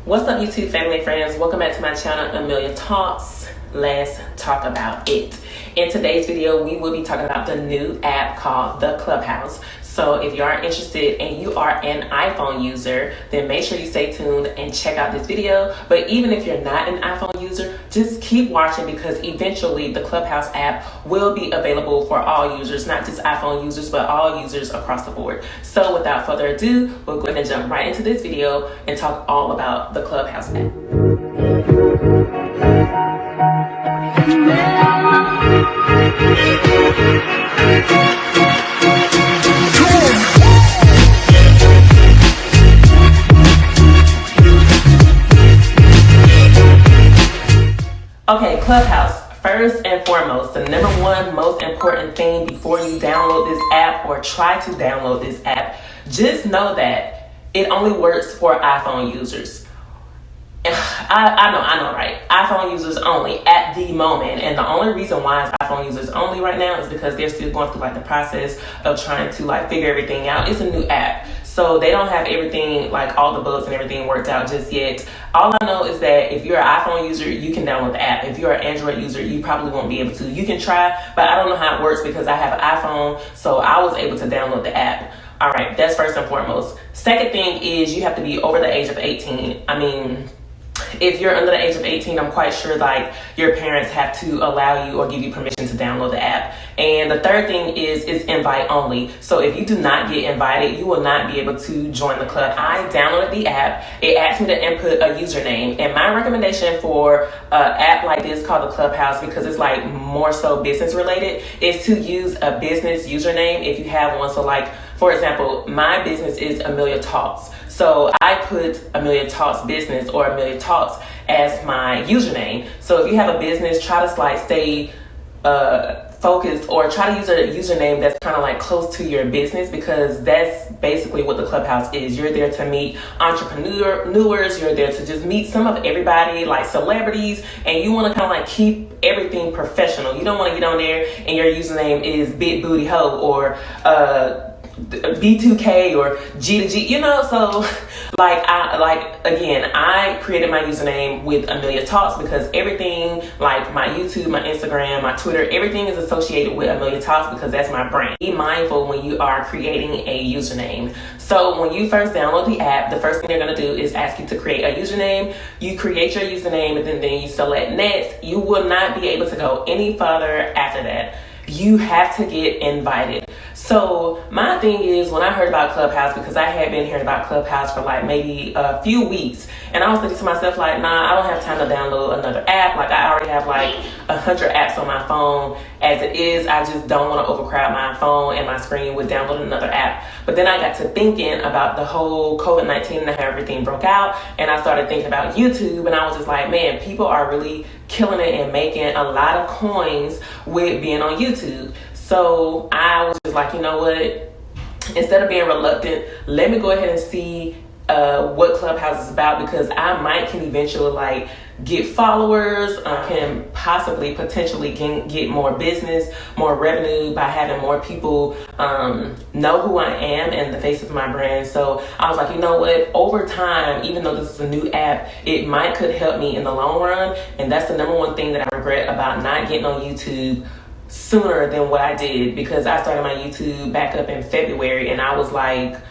What's up, YouTube family friends? Welcome back to my channel, Amelia Talks. Let's talk about it. In today's video, we will be talking about the new app called the Clubhouse. So if you are interested and you are an iPhone user, then make sure you stay tuned and check out this video. But even if you're not an iPhone user, just keep watching because eventually the Clubhouse app will be available for all users, not just iPhone users, but all users across the board. So without further ado, we'll go ahead and jump right into this video and talk all about the Clubhouse app. Okay, Clubhouse. First and foremost, the number one most important thing before you download this app or try to download this app, just know that it only works for iPhone users. I know, right? iPhone users only at the moment. And the only reason why it's iPhone users only right now is because they're still going through like the process of trying to figure everything out. It's a new app. So they don't have everything, like all the bugs and everything worked out just yet. All I know is that if you're an iPhone user, you can download the app. If you're an Android user, you probably won't be able to. You can try, but I don't know how it works because I have an iPhone, so I was able to download the app. All right, that's first and foremost. Second thing is you have to be over the age of 18. I mean, if you're under the age of 18, I'm quite sure your parents have to allow you or give you permission to download the app. And the third thing is it's invite only. So if you do not get invited, you will not be able to join the club. I downloaded the app. It asked me to input a username. And my recommendation for an app like this called the Clubhouse, because it's like more so business related, is to use a business username if you have one. So for example, my business is Amelia Talks. So I put Amelia Talks Business or Amelia Talks as my username. So if you have a business, try to stay focused or try to use a username that's kind of close to your business, because that's basically what the Clubhouse is. You're there to meet entrepreneurs, you're there to just meet some of everybody, like celebrities, and you want to kind of keep everything professional. You don't want to get on there and your username is Big Booty Ho or B2K or G2G, so I created my username with Amelia Talks because everything, like my YouTube, my Instagram, my Twitter, everything is associated with Amelia Talks because that's my brand. Be mindful when you are creating a username. So when you first download the app, the first thing they're going to do is ask you to create a username. You create your username and then you select next. You will not be able to go any further after that. You have to get invited. So my thing is, when I heard about Clubhouse, because I had been hearing about Clubhouse for maybe a few weeks, and I was thinking to myself nah, I don't have time to download another app. I already have 100 apps on my phone as it is. I just don't want to overcrowd my phone and my screen with downloading another app. But then I got to thinking about the whole COVID-19 and how everything broke out, and I started thinking about YouTube, and I was just man, people are really killing it and making a lot of coins with being on YouTube. So I was just you know what? Instead of being reluctant, let me go ahead and see what Clubhouse is about, because I can eventually get followers, can possibly potentially get more business, more revenue by having more people know who I am and the face of my brand. So I was you know what, over time, even though this is a new app, it could help me in the long run. And that's the number one thing that I regret about not getting on YouTube sooner than what I did, because I started my YouTube back up in February, and I was man,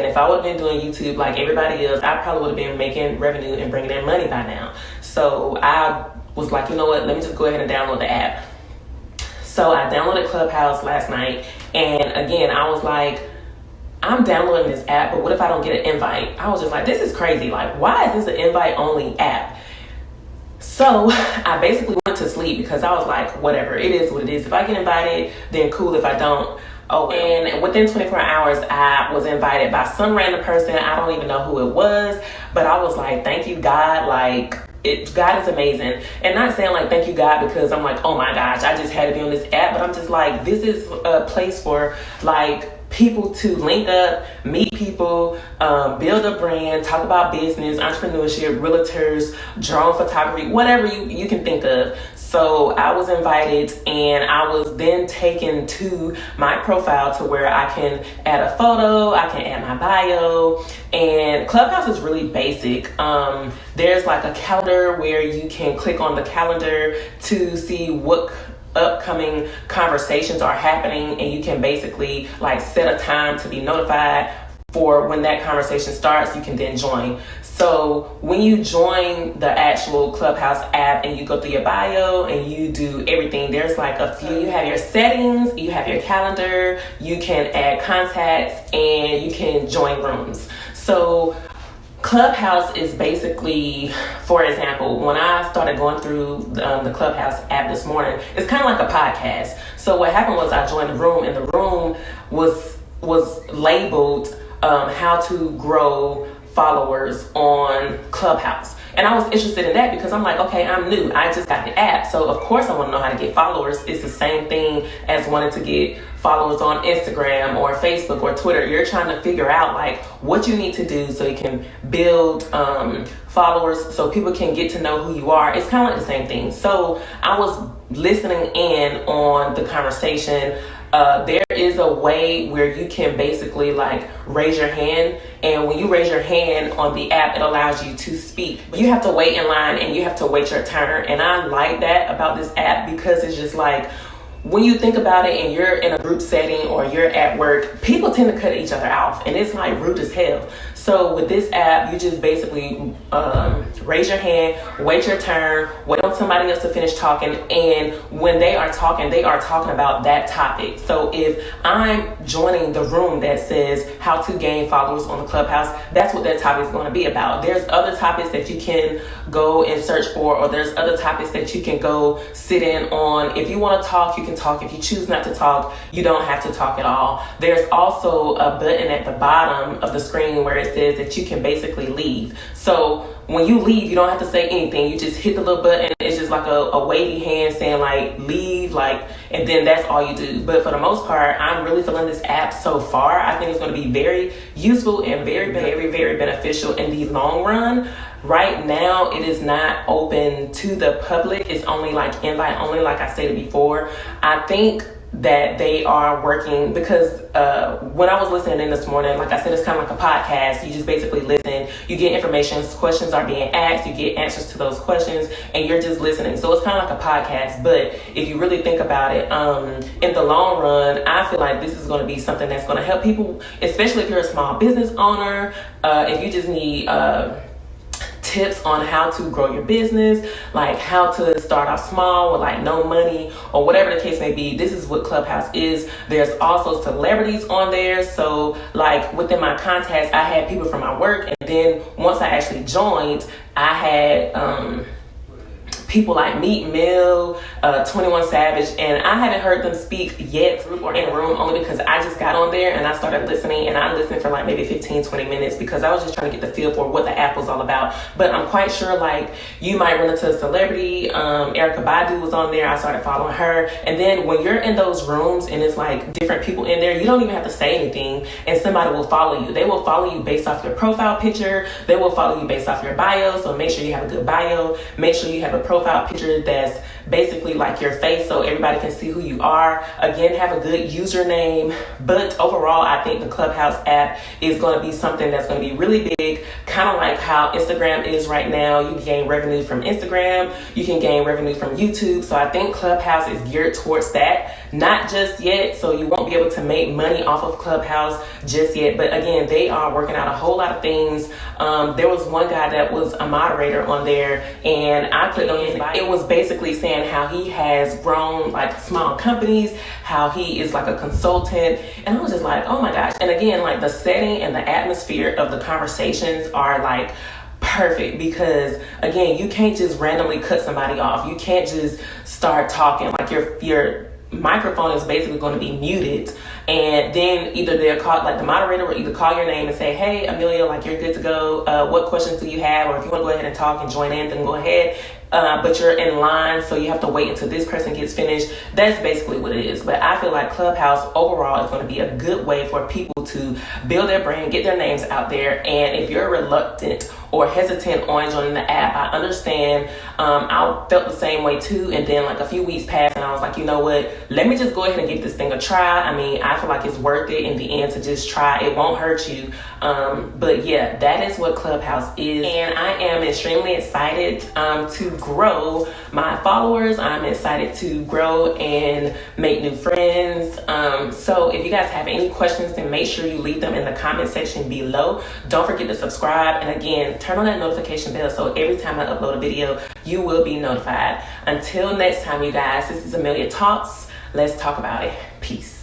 if I would have been doing YouTube like everybody else, I probably would have been making revenue and bringing in money by now. So I was you know what, let me just go ahead and download the app. So I downloaded Clubhouse last night, and again, I was I'm downloading this app, but what if I don't get an invite? I was just this is crazy. Why is this an invite only app? So I basically went to sleep because I was whatever, it is what it is. If I get invited, then cool. If I don't, oh well. And within 24 hours, I was invited by some random person. I don't even know who it was, but I was thank you, God. God is amazing. And not saying thank you, God, because I'm oh my gosh, I just had to be on this app. But I'm just this is a place for people to link up, meet people, build a brand, talk about business, entrepreneurship, realtors, drone photography, whatever you can think of. So I was invited, and I was then taken to my profile to where I can add a photo, I can add my bio, and Clubhouse is really basic. There's like a calendar where you can click on the calendar to see what upcoming conversations are happening, and you can basically like set a time to be notified for when that conversation starts. You can then join. So when you join the actual Clubhouse app and you go through your bio and you do everything, there's like a few, you have your settings, you have your calendar, you can add contacts, and you can join rooms. So Clubhouse is basically, for example, when I started going through the Clubhouse app this morning, it's kind of like a podcast. So what happened was I joined the room, and the room was labeled how to grow followers on Clubhouse. And I was interested in that because I'm like, okay, I'm new. I just got the app. So of course I want to know how to get followers. It's the same thing as wanting to get followers on Instagram or Facebook or Twitter. You're trying to figure out like what you need to do so you can build followers so people can get to know who you are. It's kind of like the same thing. So I was listening in on the conversation. There is a way where you can basically like raise your hand, and when you raise your hand on the app, it allows you to speak. You have to wait in line and you have to wait your turn, and I like that about this app because it's just like, when you think about it and you're in a group setting or you're at work, people tend to cut each other off, and it's like rude as hell. So with this app, you just basically raise your hand, wait your turn, wait on somebody else to finish talking, and when they are talking about that topic. So if I'm joining the room that says how to gain followers on the Clubhouse, that's what that topic is going to be about. There's other topics that you can go and search for, or there's other topics that you can go sit in on. If you want to talk, you can talk. If you choose not to talk, you don't have to talk at all. There's also a button at the bottom of the screen where it says that you can basically leave. So when you leave, you don't have to say anything. You just hit the little button. It's just like a wavy hand saying like leave, like, and then that's all you do. But for the most part, I'm really feeling this app so far. I think it's going to be very useful and very, very, very beneficial in the long run. Right now, it is not open to the public. It's only like invite only, like I stated before. I think that they are working because when I was listening in this morning, like I said, it's kind of like a podcast. You just basically listen, you get information, questions are being asked, you get answers to those questions, and you're just listening. So it's kind of like a podcast. But if you really think about it, in the long run, I feel like this is going to be something that's going to help people, especially if you're a small business owner, if you just need tips on how to grow your business, like how to start off small with like no money or whatever the case may be. This is what Clubhouse is. There's also celebrities on there. So like within my contacts, I had people from my work, and then once I actually joined, I had people like Meat Mill, 21 Savage, and I haven't heard them speak yet or in room, only because I just got on there and I started listening, and I listened for like maybe 15-20 minutes because I was just trying to get the feel for what the app was all about. But I'm quite sure like you might run into a celebrity. Erica Badu was on there. I started following her, and then when you're in those rooms and it's like different people in there, you don't even have to say anything and somebody will follow you. They will follow you based off your profile picture. They will follow you based off your bio. So make sure you have a good bio. Make sure you have a profile picture that's basically like your face so everybody can see who you are. Again, have a good username. But overall, I think the Clubhouse app is going to be something that's going to be really big, kind of like how Instagram is right now. You can gain revenue from Instagram, you can gain revenue from YouTube. So I think Clubhouse is geared towards that. Not just yet, so you won't be able to make money off of Clubhouse just yet, but again, they are working out a whole lot of things. There was one guy that was a moderator on there, and I clicked on his bio. It was basically saying how he has grown like small companies, how he is like a consultant, and I was just like, oh my gosh. And again, like the setting and the atmosphere of the conversations are like perfect, because again, you can't just randomly cut somebody off. You can't just start talking. Like your microphone is basically going to be muted, And then either they'll call, like the moderator will either call your name and say, hey, Amelia, like you're good to go. What questions do you have? Or if you want to go ahead and talk and join in, then go ahead. But you're in line, so you have to wait until this person gets finished. That's basically what it is. But I feel like Clubhouse overall is going to be a good way for people to build their brand, get their names out there. And if you're reluctant or hesitant on joining the app, I understand. I felt the same way too. And then like a few weeks passed and I was like, you know what? Let me just go ahead and give this thing a try. I mean, I feel like it's worth it in the end to just try. It won't hurt you. But yeah, that is what Clubhouse is. And I am extremely excited to grow my followers. I'm excited to grow and make new friends. So if you guys have any questions, then make sure you leave them in the comment section below. Don't forget to subscribe. And again, turn on that notification bell so every time I upload a video, you will be notified. Until next time, you guys, this is Amelia Talks. Let's talk about it. Peace.